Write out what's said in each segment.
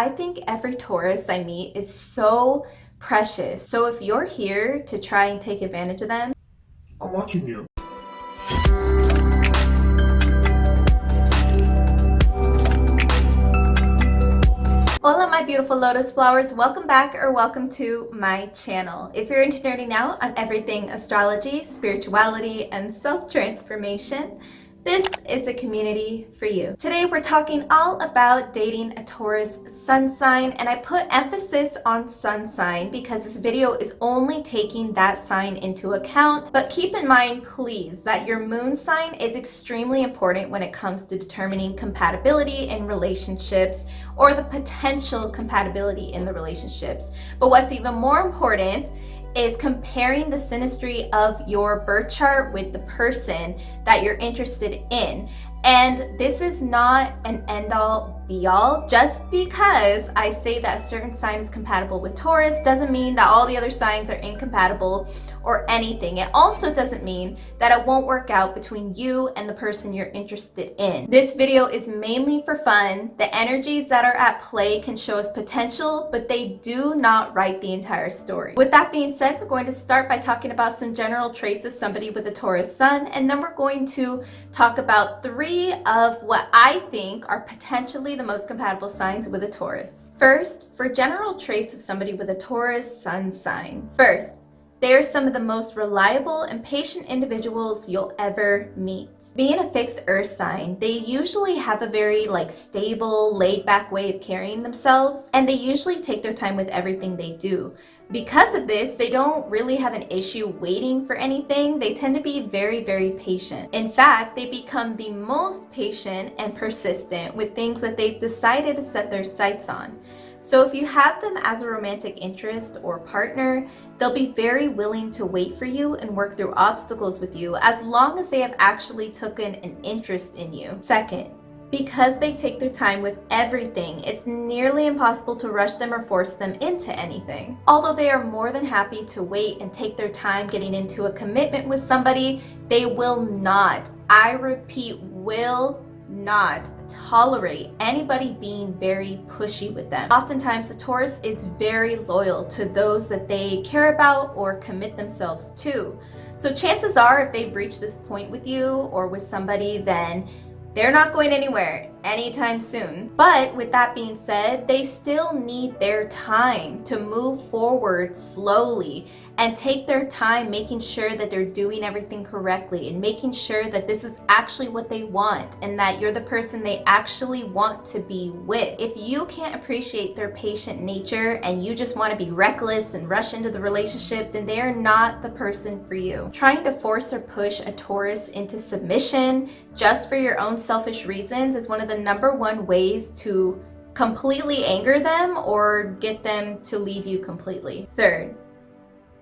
I think every Taurus I meet is so precious. So if you're here to try and take advantage of them, I'm watching you. hola my beautiful lotus flowers, welcome back or welcome to my channel. If you're into nerding out on everything astrology, spirituality, and self-transformation, this is a community for you. Today we're talking all about dating a Taurus sun sign, and I put emphasis on sun sign because this video is only taking that sign into account. But keep in mind, please, that your moon sign is extremely important when it comes to determining compatibility in relationships or the potential compatibility in the relationships. But what's even more important is comparing the synastry of your birth chart with the person that you're interested in. And this is not an end-all be-all. Just because I say that a certain sign is compatible with Taurus doesn't mean that all the other signs are incompatible or anything. It also doesn't mean that it won't work out between you and the person you're interested in. This video is mainly for fun. The energies that are at play can show us potential, but they do not write the entire story. With that being said, we're going to start by talking about some general traits of somebody with a Taurus sun, and then we're going to talk about 3 of what I think are potentially the most compatible signs with a Taurus. First, for general traits of somebody with a Taurus sun sign. First, they are some of the most reliable and patient individuals you'll ever meet. Being a fixed earth sign, they usually have a very stable, laid back way of carrying themselves, and they usually take their time with everything they do. Because of this, they don't really have an issue waiting for anything. They tend to be very, very patient. In fact, they become the most patient and persistent with things that they've decided to set their sights on. So if you have them as a romantic interest or partner, they'll be very willing to wait for you and work through obstacles with you as long as they have actually taken an interest in you. Second, because they take their time with everything, it's nearly impossible to rush them or force them into anything. Although they are more than happy to wait and take their time getting into a commitment with somebody, they will not, I repeat, will not tolerate anybody being very pushy with them. Oftentimes, the Taurus is very loyal to those that they care about or commit themselves to. So chances are, if they've reached this point with you or with somebody, then they're not going anywhere anytime soon. But with that being said, they still need their time to move forward slowly and take their time making sure that they're doing everything correctly and making sure that this is actually what they want and that you're the person they actually want to be with. If you can't appreciate their patient nature and you just want to be reckless and rush into the relationship, then they are not the person for you. Trying to force or push a Taurus into submission just for your own selfish reasons is one of the #1 ways to completely anger them or get them to leave you completely. Third,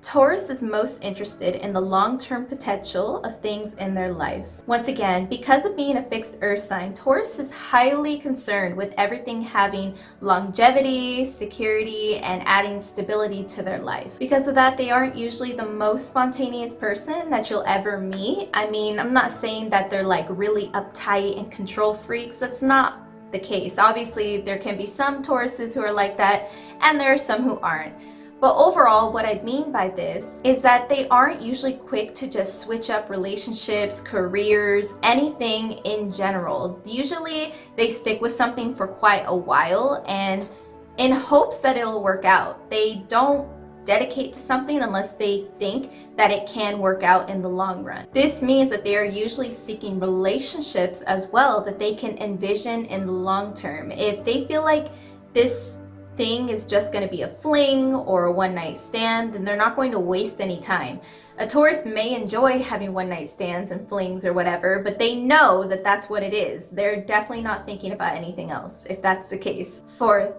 Taurus is most interested in the long-term potential of things in their life. Once again, because of being a fixed earth sign, Taurus is highly concerned with everything having longevity, security, and adding stability to their life. Because of that, they aren't usually the most spontaneous person that you'll ever meet. I mean, I'm not saying that they're really uptight and control freaks. That's not the case. Obviously, there can be some Tauruses who are like that, and there are some who aren't. But overall, what I mean by this is that they aren't usually quick to just switch up relationships, careers, anything in general. Usually they stick with something for quite a while and in hopes that it'll work out. They don't dedicate to something unless they think that it can work out in the long run. This means that they are usually seeking relationships as well that they can envision in the long term. If they feel like this thing is just going to be a fling or a one-night stand, then they're not going to waste any time. A Taurus may enjoy having one-night stands and flings or whatever, but they know that that's what it is. They're definitely not thinking about anything else, if that's the case. Fourth,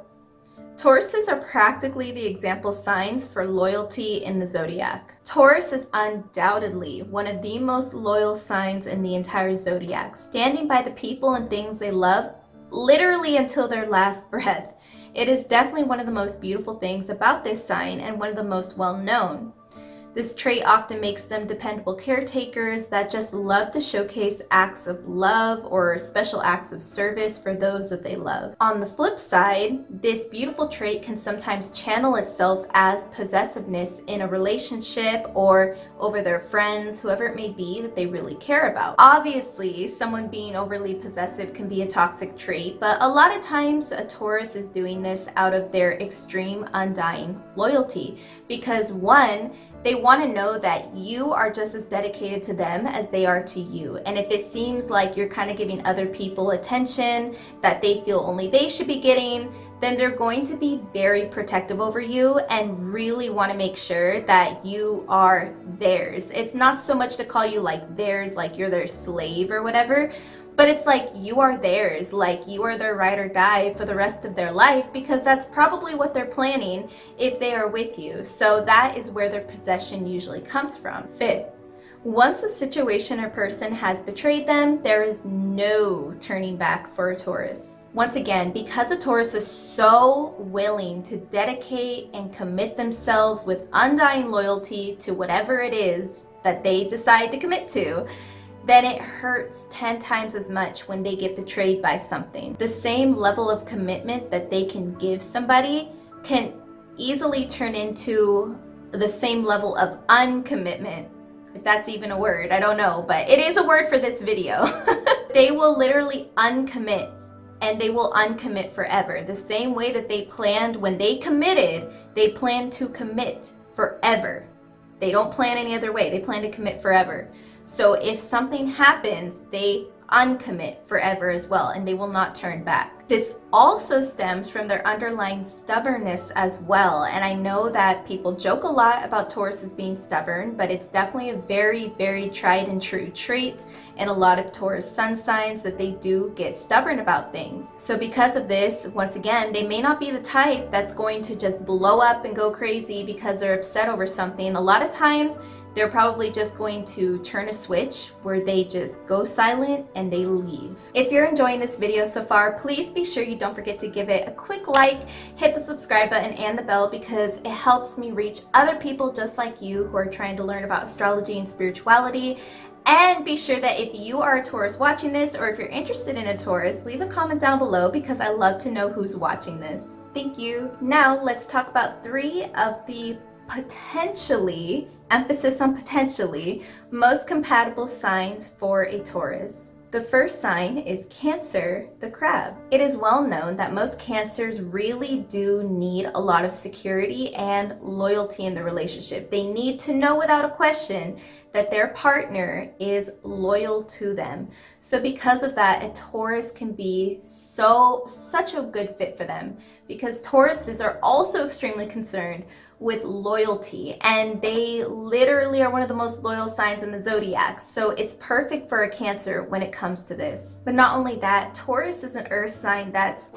Tauruses are practically the example signs for loyalty in the zodiac. Taurus is undoubtedly one of the most loyal signs in the entire zodiac, standing by the people and things they love literally until their last breath. It is definitely one of the most beautiful things about this sign and one of the most well known. This trait often makes them dependable caretakers that just love to showcase acts of love or special acts of service for those that they love. On the flip side, this beautiful trait can sometimes channel itself as possessiveness in a relationship or over their friends, whoever it may be that they really care about. Obviously, someone being overly possessive can be a toxic trait, but a lot of times a Taurus is doing this out of their extreme undying loyalty because one, they want to know that you are just as dedicated to them as they are to you. And if it seems like you're kind of giving other people attention that they feel only they should be getting, then they're going to be very protective over you and really want to make sure that you are theirs. It's not so much to call you like theirs, like you're their slave or whatever, but it's like you are theirs, like you are their ride or die for the rest of their life, because that's probably what they're planning if they are with you. So that is where their possession usually comes from. Fifth, once a situation or person has betrayed them, there is no turning back for a Taurus. Once again, because a Taurus is so willing to dedicate and commit themselves with undying loyalty to whatever it is that they decide to commit to, then it hurts 10 times as much when they get betrayed by something. The same level of commitment that they can give somebody can easily turn into the same level of uncommitment, if that's even a word. I don't know, but it is a word for this video. They will literally uncommit, and they will uncommit forever. The same way that they planned when they committed, they plan to commit forever. They don't plan any other way. They plan to commit forever. So if something happens, they uncommit forever as well, and they will not turn back. This also stems from their underlying stubbornness as well. And I know that people joke a lot about Tauruses being stubborn, but it's definitely a very, very tried and true trait in a lot of Taurus sun signs, that they do get stubborn about things. So because of this, once again, they may not be the type that's going to just blow up and go crazy because they're upset over something. A lot of times, they're probably just going to turn a switch where they just go silent and they leave. If you're enjoying this video so far, please be sure you don't forget to give it a quick like, hit the subscribe button and the bell, because it helps me reach other people just like you who are trying to learn about astrology and spirituality. And be sure that if you are a Taurus watching this, or if you're interested in a Taurus, leave a comment down below because I love to know who's watching this. Thank you. Now let's talk about 3 of the potentially, emphasis on potentially, most compatible signs for a Taurus. The first sign is Cancer, the crab. It is well known that most Cancers really do need a lot of security and loyalty in the relationship. They need to know without a question that their partner is loyal to them. So because of that, a Taurus can be such a good fit for them, because Tauruses are also extremely concerned with loyalty, and they literally are one of the most loyal signs in the Zodiac. So it's perfect for a Cancer when it comes to this. But not only that, Taurus is an earth sign that's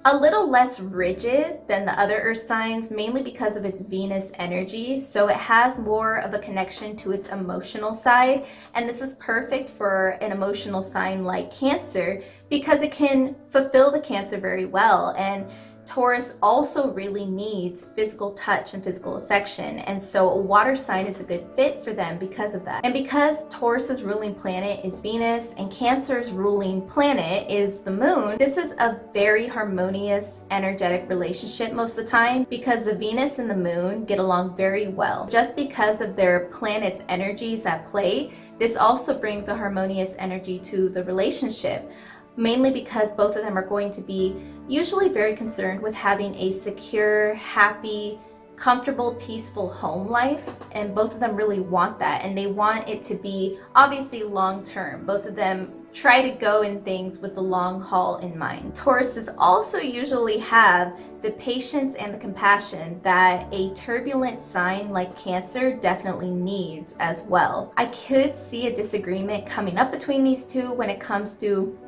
a little less rigid than the other earth signs, mainly because of its Venus energy. So it has more of a connection to its emotional side. And this is perfect for an emotional sign like Cancer because it can fulfill the Cancer very well. And Taurus also really needs physical touch and physical affection, and so a water sign is a good fit for them because of that. And because Taurus's ruling planet is Venus and Cancer's ruling planet is the moon, this is a very harmonious, energetic relationship most of the time, because the Venus and the moon get along very well. Just because of their planets' energies at play, this also brings a harmonious energy to the relationship, mainly because both of them are going to be usually very concerned with having a secure, happy, comfortable, peaceful home life, and both of them really want that, and they want it to be obviously long term. Both of them try to go in things with the long haul in mind. Tauruses also usually have the patience and the compassion that a turbulent sign like Cancer definitely needs as well. I could see a disagreement coming up between these two when it comes to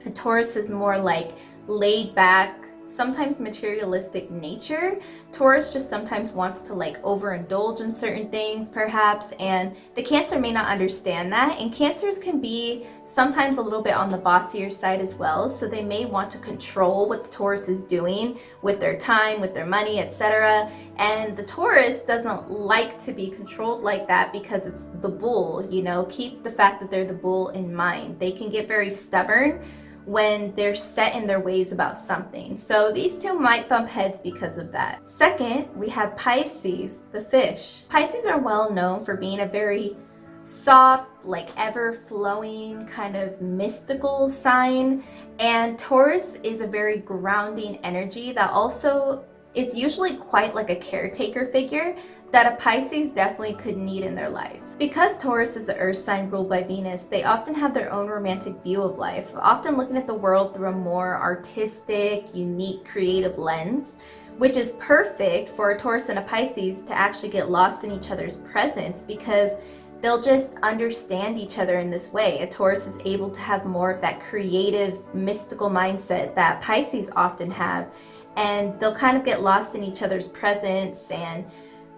a Taurus is more like laid back, sometimes materialistic nature. Taurus just sometimes wants to like overindulge in certain things perhaps, and the Cancer may not understand that. And Cancers can be sometimes a little bit on the bossier side as well, so they may want to control what the Taurus is doing with their time, with their money, etc. And the Taurus doesn't like to be controlled like that because it's the bull, you know. Keep the fact that they're the bull in mind. They can get very stubborn when they're set in their ways about something. So these two might bump heads because of that. Second, we have Pisces, the fish. Pisces are well known for being a very soft, like ever-flowing, kind of mystical sign. And Taurus is a very grounding energy that also is usually quite like a caretaker figure that a Pisces definitely could need in their life. Because Taurus is the earth sign ruled by Venus, they often have their own romantic view of life, often looking at the world through a more artistic, unique, creative lens, which is perfect for a Taurus and a Pisces to actually get lost in each other's presence because they'll just understand each other in this way. A Taurus is able to have more of that creative, mystical mindset that Pisces often have, and they'll kind of get lost in each other's presence and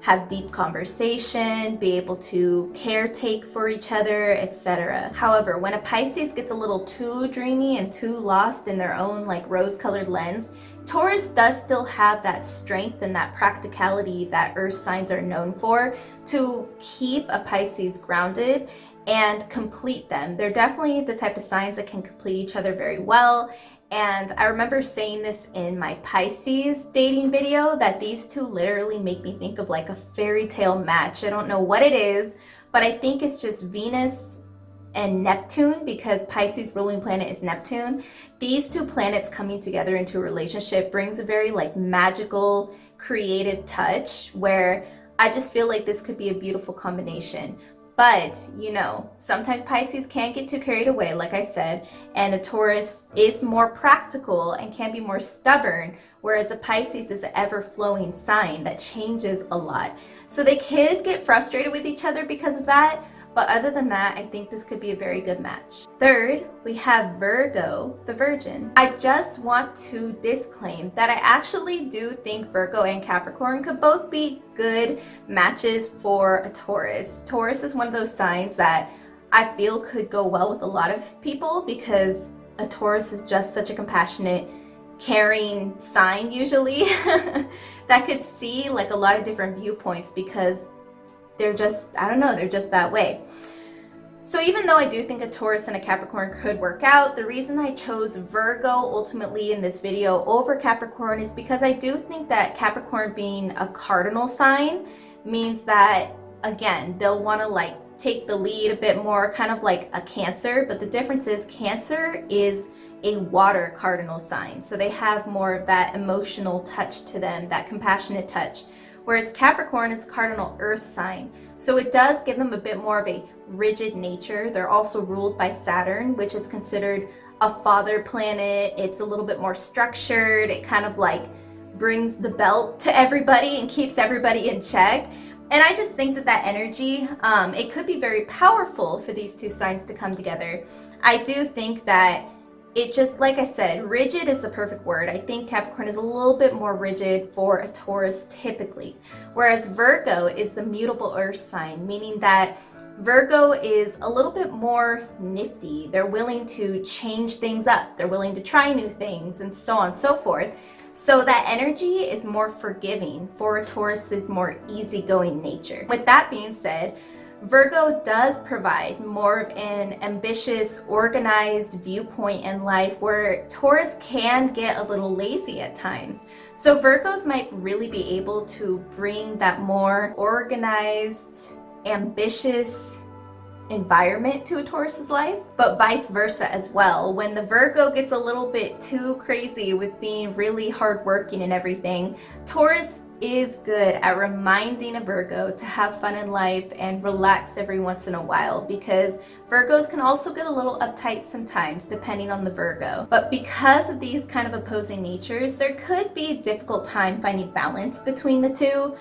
have deep conversation, be able to caretake for each other, etc. However, when a Pisces gets a little too dreamy and too lost in their own like rose-colored lens, Taurus does still have that strength and that practicality that earth signs are known for to keep a Pisces grounded and complete them. They're definitely the type of signs that can complete each other very well. And I remember saying this in my Pisces dating video, that these two literally make me think of like a fairy tale match. I don't know what it is, but I think it's just Venus and Neptune, because Pisces ruling planet is Neptune. These two planets coming together into a relationship brings a very like magical, creative touch where I just feel like this could be a beautiful combination. But, you know, sometimes Pisces can get too carried away, like I said, and a Taurus is more practical and can be more stubborn, whereas a Pisces is an ever-flowing sign that changes a lot. So they could get frustrated with each other because of that, but other than that, I think this could be a very good match. Third, we have Virgo, the Virgin. I just want to disclaim that I actually do think Virgo and Capricorn could both be good matches for a Taurus. Taurus is one of those signs that I feel could go well with a lot of people because a Taurus is just such a compassionate, caring sign usually that could see like a lot of different viewpoints because they're just, I don't know, they're just that way. So even though I do think a Taurus and a Capricorn could work out, the reason I chose Virgo ultimately in this video over Capricorn is because I do think that Capricorn being a cardinal sign means that, again, they'll want to like take the lead a bit more, kind of like a Cancer, but the difference is Cancer is a water cardinal sign. So they have more of that emotional touch to them, that compassionate touch. Whereas Capricorn is cardinal earth sign. So it does give them a bit more of a rigid nature. They're also ruled by Saturn, which is considered a father planet. It's a little bit more structured. It kind of like brings the belt to everybody and keeps everybody in check. And I just think that that energy, it could be very powerful for these two signs to come together. I do think that it just, like I said, rigid is the perfect word. I think Capricorn is a little bit more rigid for a Taurus typically, whereas Virgo is the mutable earth sign, meaning that Virgo is a little bit more nifty. They're willing to change things up. They're willing to try new things and so on and so forth. So that energy is more forgiving for a Taurus's more easygoing nature. With that being said, Virgo does provide more of an ambitious, organized viewpoint in life where Taurus can get a little lazy at times. So Virgos might really be able to bring that more organized, ambitious environment to a Taurus's life, but vice versa as well. When the Virgo gets a little bit too crazy with being really hardworking and everything, Taurus is good at reminding a Virgo to have fun in life and relax every once in a while, because Virgos can also get a little uptight sometimes depending on the Virgo. But because of these kind of opposing natures, there could be a difficult time finding balance between the two.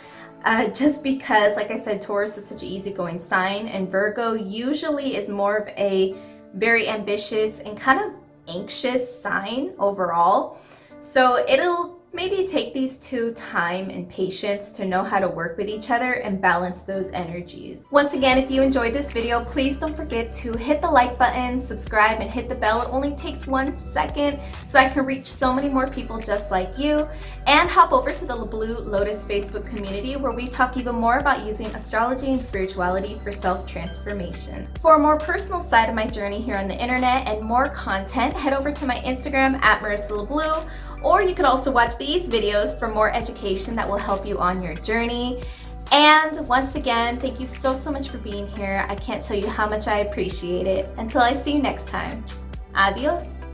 Just because, like I said, Taurus is such an easygoing sign, and Virgo usually is more of a very ambitious and kind of anxious sign overall. So it'll maybe take these two time and patience to know how to work with each other and balance those energies. Once again, if you enjoyed this video, please don't forget to hit the like button, subscribe, and hit the bell. It only takes 1 second so I can reach so many more people just like you. And hop over to the LaBlue Lotus Facebook community where we talk even more about using astrology and spirituality for self-transformation. For a more personal side of my journey here on the internet and more content, head over to my Instagram at Marisa LaBlue, or you could also watch these videos for more education that will help you on your journey. And once again, thank you so much for being here. I can't tell you how much I appreciate it. Until I see you next time, adios.